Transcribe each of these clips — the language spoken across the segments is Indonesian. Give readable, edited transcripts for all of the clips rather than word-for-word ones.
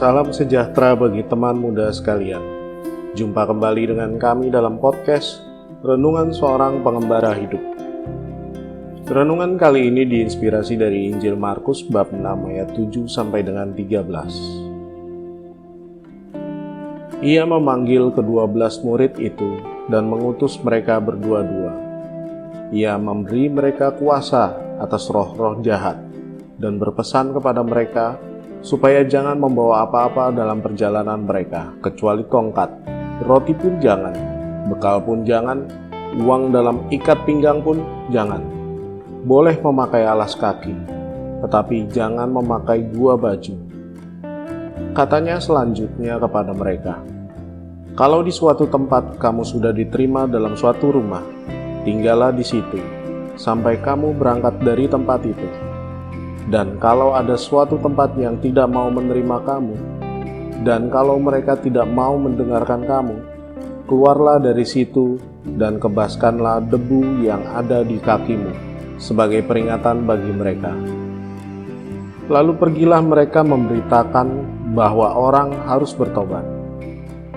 Salam sejahtera bagi teman muda sekalian. Jumpa kembali dengan kami dalam podcast Renungan Seorang Pengembara Hidup. Renungan kali ini diinspirasi dari Injil Markus bab 6 ayat 7 sampai dengan 13. Ia memanggil ke-12 murid itu dan mengutus mereka berdua-dua. Ia memberi mereka kuasa atas roh-roh jahat dan berpesan kepada mereka supaya jangan membawa apa-apa dalam perjalanan mereka, kecuali tongkat, roti pun jangan, bekal pun jangan, uang dalam ikat pinggang pun jangan. Boleh memakai alas kaki, tetapi jangan memakai 2 baju. Katanya selanjutnya kepada mereka, kalau di suatu tempat kamu sudah diterima dalam suatu rumah, tinggallah di situ, sampai kamu berangkat dari tempat itu. Dan kalau ada suatu tempat yang tidak mau menerima kamu, dan kalau mereka tidak mau mendengarkan kamu, keluarlah dari situ dan kebaskanlah debu yang ada di kakimu, sebagai peringatan bagi mereka. Lalu pergilah mereka memberitakan bahwa orang harus bertobat.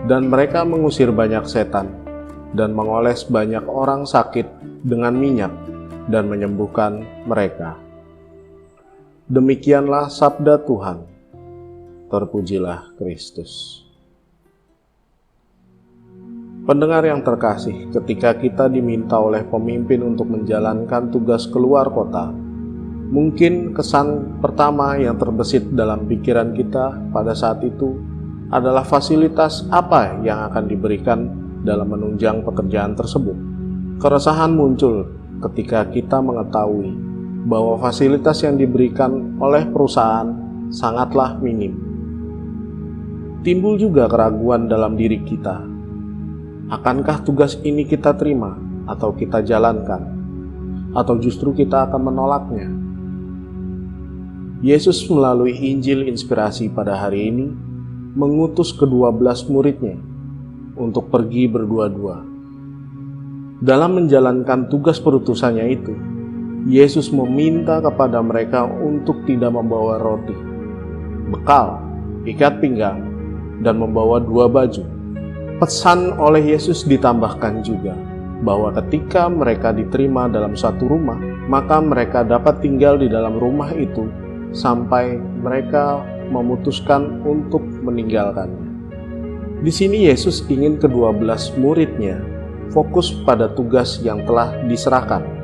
Dan mereka mengusir banyak setan, dan mengoles banyak orang sakit dengan minyak, dan menyembuhkan mereka. Demikianlah sabda Tuhan. Terpujilah Kristus. Pendengar yang terkasih, ketika kita diminta oleh pemimpin untuk menjalankan tugas keluar kota, mungkin kesan pertama yang terbesit dalam pikiran kita pada saat itu adalah fasilitas apa yang akan diberikan dalam menunjang pekerjaan tersebut. Keresahan muncul ketika kita mengetahui bahwa fasilitas yang diberikan oleh perusahaan sangatlah minim. Timbul juga keraguan dalam diri kita. Akankah tugas ini kita terima atau kita jalankan? Atau justru kita akan menolaknya? Yesus melalui Injil inspirasi pada hari ini mengutus ke-12 muridnya untuk pergi berdua-dua. Dalam menjalankan tugas perutusannya itu, Yesus meminta kepada mereka untuk tidak membawa roti, bekal, ikat pinggang, dan membawa 2 baju. Pesan oleh Yesus ditambahkan juga bahwa ketika mereka diterima dalam satu rumah, maka mereka dapat tinggal di dalam rumah itu sampai mereka memutuskan untuk meninggalkannya. Di sini Yesus ingin ke-12 muridnya fokus pada tugas yang telah diserahkan,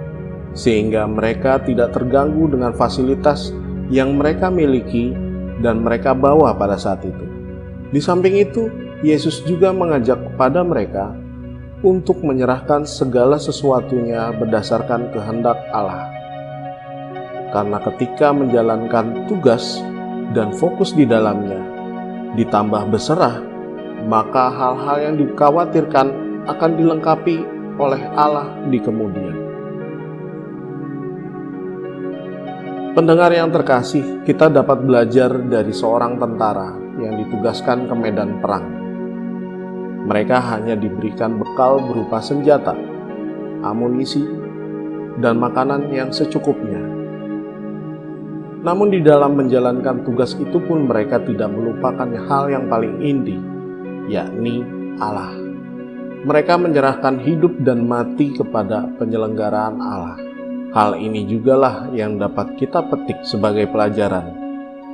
sehingga mereka tidak terganggu dengan fasilitas yang mereka miliki dan mereka bawa pada saat itu. Di samping itu, Yesus juga mengajak kepada mereka untuk menyerahkan segala sesuatunya berdasarkan kehendak Allah. Karena ketika menjalankan tugas dan fokus di dalamnya, ditambah berserah, maka hal-hal yang dikhawatirkan akan dilengkapi oleh Allah di kemudian. Pendengar yang terkasih, kita dapat belajar dari seorang tentara yang ditugaskan ke medan perang. Mereka hanya diberikan bekal berupa senjata, amunisi, dan makanan yang secukupnya. Namun di dalam menjalankan tugas itu pun mereka tidak melupakan hal yang paling inti, yakni Allah. Mereka menyerahkan hidup dan mati kepada penyelenggaraan Allah. Hal ini jugalah yang dapat kita petik sebagai pelajaran,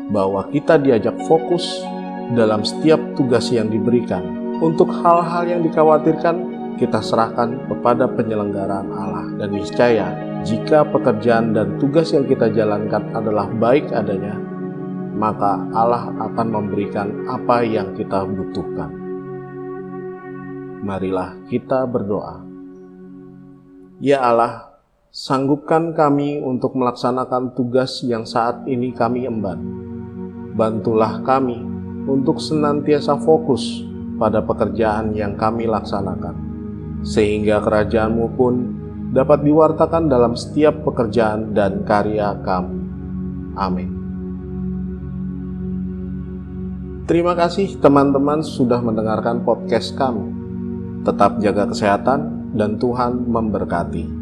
bahwa kita diajak fokus dalam setiap tugas yang diberikan. Untuk hal-hal yang dikhawatirkan, kita serahkan kepada penyelenggaraan Allah. Dan niscaya, jika pekerjaan dan tugas yang kita jalankan adalah baik adanya, maka Allah akan memberikan apa yang kita butuhkan. Marilah kita berdoa. Ya Allah, sanggupkan kami untuk melaksanakan tugas yang saat ini kami emban. Bantulah kami untuk senantiasa fokus pada pekerjaan yang kami laksanakan, sehingga kerajaan-Mu pun dapat diwartakan dalam setiap pekerjaan dan karya kami. Amin. Terima kasih teman-teman sudah mendengarkan podcast kami. Tetap jaga kesehatan dan Tuhan memberkati.